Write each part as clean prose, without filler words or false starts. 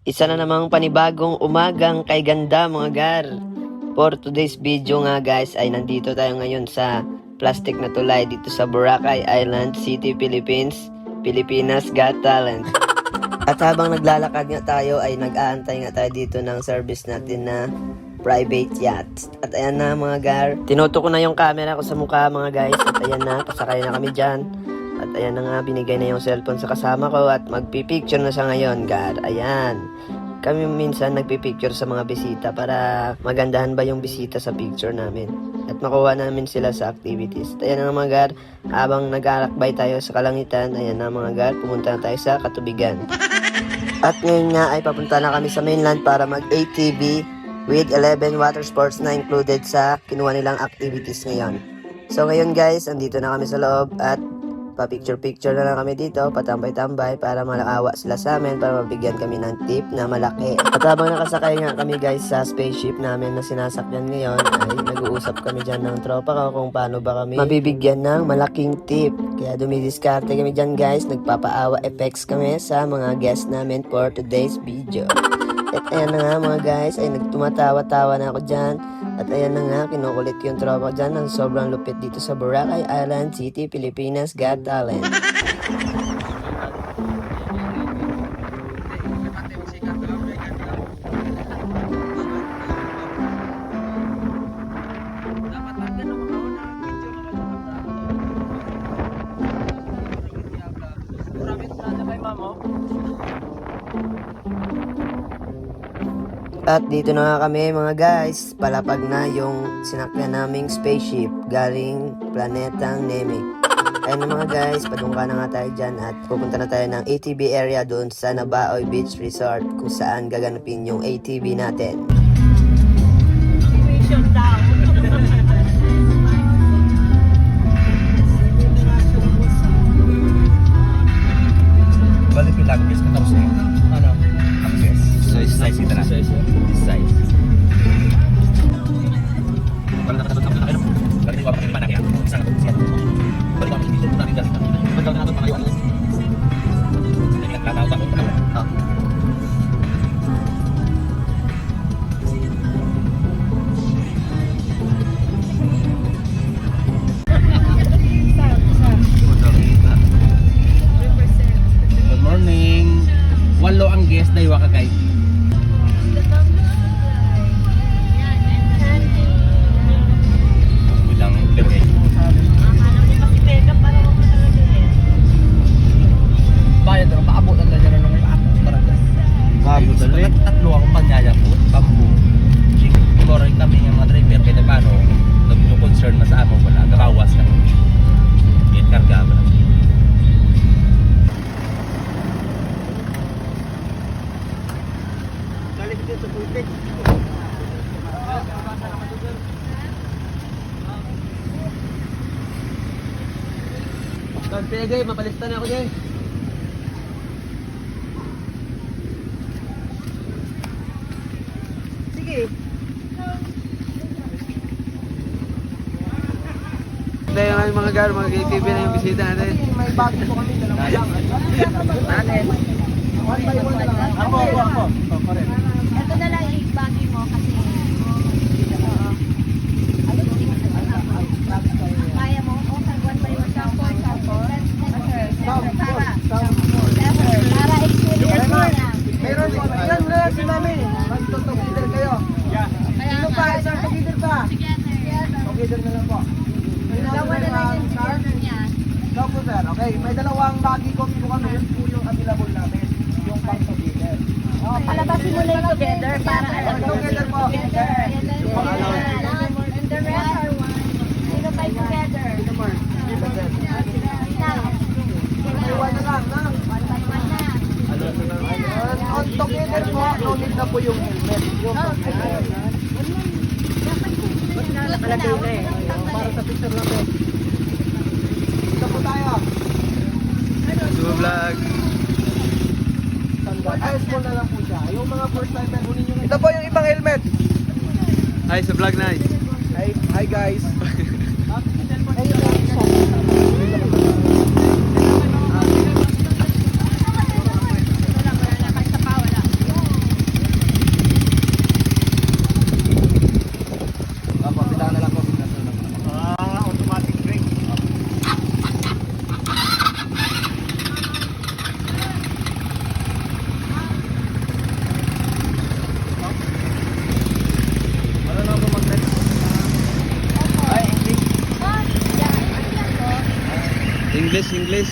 Isa na namang panibagong umagang kay ganda mga gar. For today's video nga guys ay nandito tayo ngayon sa plastic na tulay dito sa Boracay Island City, Philippines. Pilipinas Got Talent. At habang naglalakad nga tayo ay nag-aantay nga tayo dito ng service natin na private yacht. At ayan na mga gar, tinuto ko na yung camera ko sa mukha mga guys. At ayan na, pasakay na kami dyan. At ayan na nga, binigay na yung cellphone sa kasama ko at magpipicture na siya ngayon, gar. Ayan. Kami minsan nagpipicture sa mga bisita para magandahan ba yung bisita sa picture namin. At makuha namin sila sa activities. At ayan na mga gar, habang nag-alakbay tayo sa kalangitan, ayan na mga gar, pumunta na tayo sa katubigan. At ngayon nga ay papunta na kami sa mainland para mag-ATV with 11 water sports na included sa kinuha nilang activities ngayon. So ngayon guys, andito na kami sa loob at pa-picture-picture na lang kami dito, patambay-tambay para malaawa sila sa amin para mabigyan kami ng tip na malaki. At habang nakasakay nga kami guys sa spaceship namin na sinasakyan ngayon ay nag-uusap kami dyan ng tropa ko kung paano ba kami mabibigyan ng malaking tip. Kaya dumidiskarte kami dyan guys, nagpapaawa effects kami sa mga guests namin for today's video. At ayan na nga mga guys, ay nagtumatawa-tawa na ako dyan. At ayan na nga, kinukulit yung tropa dyan ng sobrang lupit dito sa Boracay Island City, Pilipinas Got Talent. At dito na nga kami mga guys, palapag na yung sinakyan naming spaceship galing planetang Namek. Ayun na mga guys, padungka na nga tayo dyan at pupunta na tayo ng ATV area doon sa Nabaoy Beach Resort kung saan gaganapin yung ATV natin. Balik yung language ka tapos eh. Ano? Access. Size ito na. Size. Wala na kasabot na kayo. Balik ko pa na kaya. Isang siya. Balik ko dito na rin dito. Balik na mga iwan. Nagtatawag ako pa. Ha. Good morning. Walo ang guest dayo ka guys. Bilang perke. Bayad ro paabot ang ganyan nung talaga. Paabot talaga. Tatlo ang panyayabot, bambu. Moray kami ng mga driver kaya paano naging concern na sa amo wala gabawas ng karga ba. Pwede, mapalista na ako dyan. Sige. Tayo nga yung mga gar, mga KTV na yung bisita natin. May bago po kami, dalawa lang. Natin. One by one na lang. Ako. Ito na lang i-bagay mo kasi kaya mo. Okay, one by one. Para experience mo na. Meron po. Ilan na lang si mami. Mag-together kayo. Sino pa? Isang together pa. Together na lang po. May Dalawa na lang yung together niya. Ikaw po sir. Okay. May dalawang baggy coffee po kami. Yun po yung available namin. Yung pang together. Palabasin mo na yung together para alam mo. Together po. Yung pang-alaw. And the rest are one. Sino pa yung together? Sino more? Now. Iwan na lang. Na. One by one na. On together po. No need na po yung helmet. Nakalagay na eh. Para sa picture natin. Ito po tayo. Duo vlog. Ayos mo na lang po siya. Yung mga first time na kunin yung... Ito po yung ibang helmet. Hi sa vlog na. Hi guys. English, English.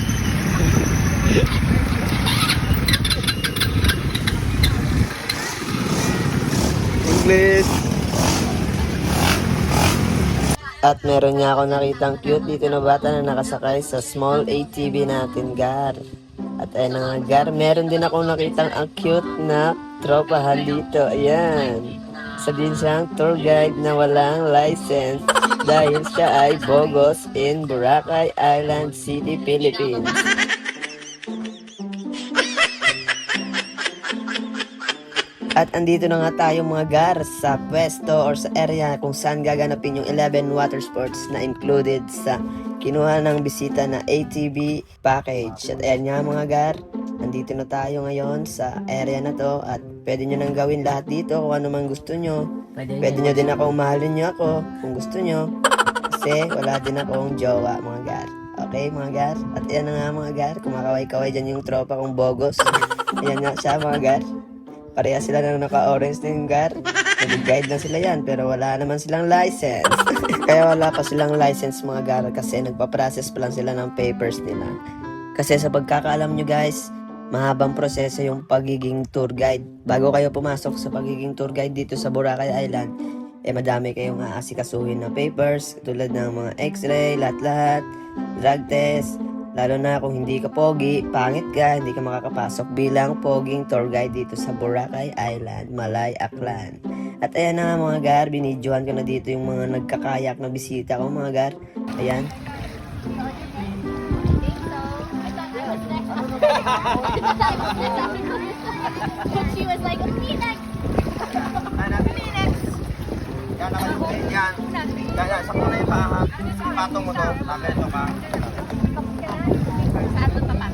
English. At meron niya ako nakitang cute dito na bata na nakasakay sa small ATV natin, Gar. At ayun na nga, Gar, meron din ako nakitang ang cute na tropahan dito. Ayan. Sabihin siyang tour guide na walang license dahil siya ay bogos in Boracay Island City, Philippines. At andito na nga tayo mga Gar sa pwesto or sa area kung saan gaganapin yung 11 water sports na included sa kinuha ng bisita na ATV package. At ayan nga mga Gar, andito na tayo ngayon sa area na to at pwede nyo nang gawin lahat dito kung ano man gusto nyo. Pwede nyo din akong mahalin nyo ako kung gusto nyo. Kasi wala din akong jowa mga Gar. Okay mga Gar? At ayan na nga mga Gar, kumakaway-kaway dyan yung tropa kong bogos. Ayan nga siya mga Gar. Pareha sila na naka-orange na yung Gar. Nag-guide lang sila yan pero wala naman silang license. Kaya wala pa silang license mga Gar kasi nagpa-process pa lang sila ng papers nila. Kasi sa pagkakaalam nyo guys, mahabang proseso yung pagiging tour guide. Bago kayo pumasok sa pagiging tour guide dito sa Boracay Island, madami kayong aasikasuhin na papers tulad ng mga x-ray, lahat-lahat, drug test. Lalo na kung hindi ka pogi, pangit ka, hindi ka makakapasok bilang poging tour guide dito sa Boracay Island, Malay, Aklan. At ayan na nga mga Gar, binidyohan ko na dito yung mga nagkakayak na bisita ko mga Gar. Ayan. She was like, me next. Me next. Yan, nakalimit yan. Yan, sakto na yung patong mo to. Ito ka. Saan ito pa?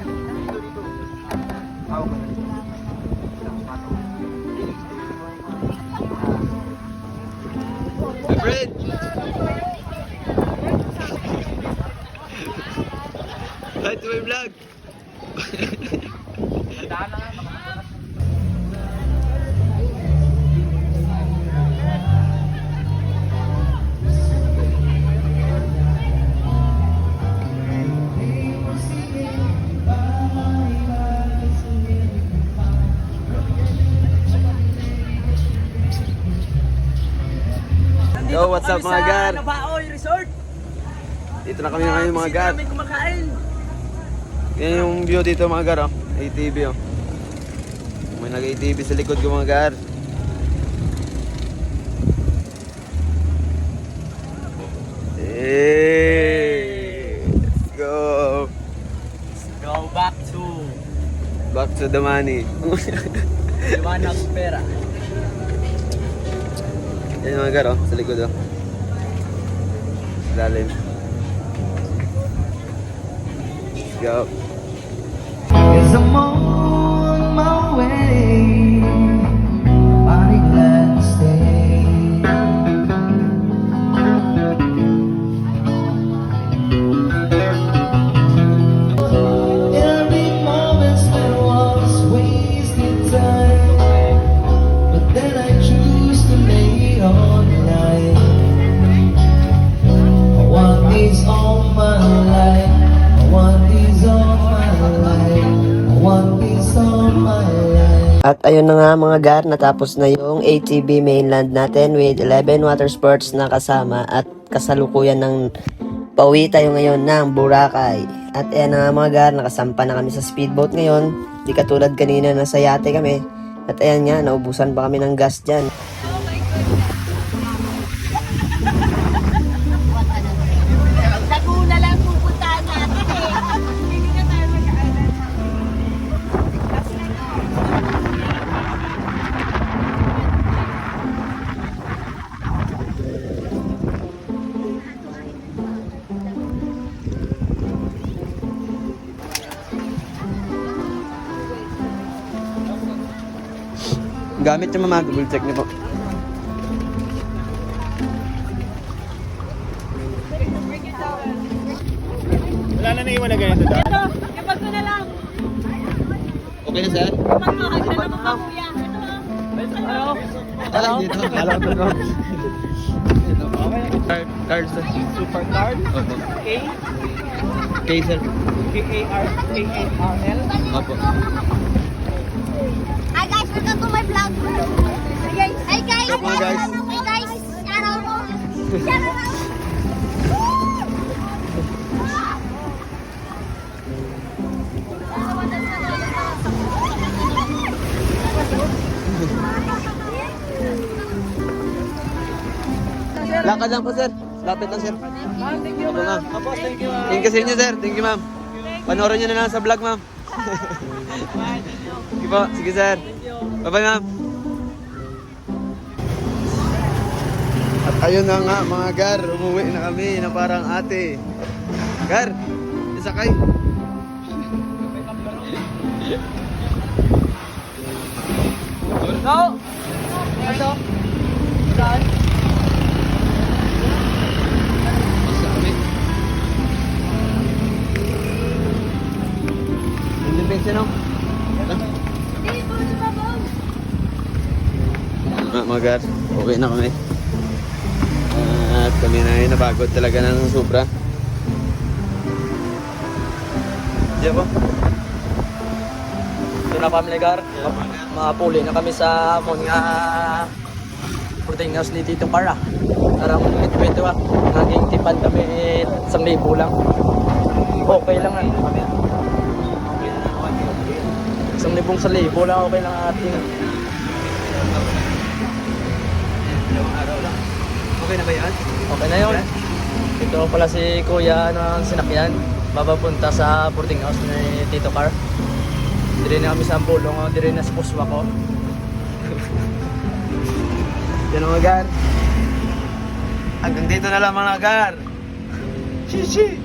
Hawak ko na. Fred! Hi to my vlog! Yo, what's up mga Gar? Nabaoy Resort. Dito na kami ngayon mga Gar. Kami kumakain. Yan yung view dito mga Gar, oh. ATV, oh. May nag-ATV sa likod ko mga Gar. Hey! Let's go! Go Back to the money. Liwanag pera. Yan mga Gar, oh. Sa likod, oh. Lalim. Let's go. Yes, I'm on my way. Body glad to stay. Every moment spent was wasted time, but then I choose to lay it on the line. I want this all my life. I want this all my life. I want this all my life. At ayun na nga mga Gar, natapos na yung ATV mainland natin with 11 water sports na kasama at kasalukuyan ng pauwi tayo ngayon ng Boracay. At ayan na nga mga Gar, nakasampa na kami sa speedboat ngayon. Di katulad kanina na sa yate kami. At ayan nga, naubusan pa kami ng gas dyan. Laguna lang pupuntahan natin eh. Hindi na tayo mag-aaral. Gamit yung mama, double check niyo po. Wala na naiwan na ganito doon. Ito, ipag ko na lang. Okay na sir? Ipag mo, hagdan mo pa kuya. Ito. Alam dito. Alam ko. Card sir. Super card. Opo. K. K sir. K-A-R-L. Opo. Hi guys, welcome to my vlog. Hi guys. What's up, mga guys? Hi guys. Shout out po. Shout out. Lakad lang po sir. Lapit lang sir. Thank you, Opo, ma'am. Opo, thank you. Thank you sa inyo sir. Thank you ma'am. Panoorin nyo na lang sa vlog ma'am. Sige po. Sige sir. Bye-bye ma'am. At ayun na nga mga gar. Umuwi na kami na parang ate. Gar, isakay. No! Ano? Saan? Hindi pension no? Mga gar, okay na kami. At kami na ay napagod talaga ng sobra. Diyan po. Ito na kami legar. Mapuli na kami sa mga protein house ni Tito Para. Parang mitwento naging tipan kami 1,000 lang. Okay lang ah. 1,000 lang okay lang ating. Okay na ba yan? Okay na yun. Ito pala si Kuya ng sinakyan. Mapapunta sa boarding house ni Tito Car. Dire na kami sa Ambulong, dire na sa Puswa ko. Yan mga gar. Hanggang dito na lang mga gar. Shishi!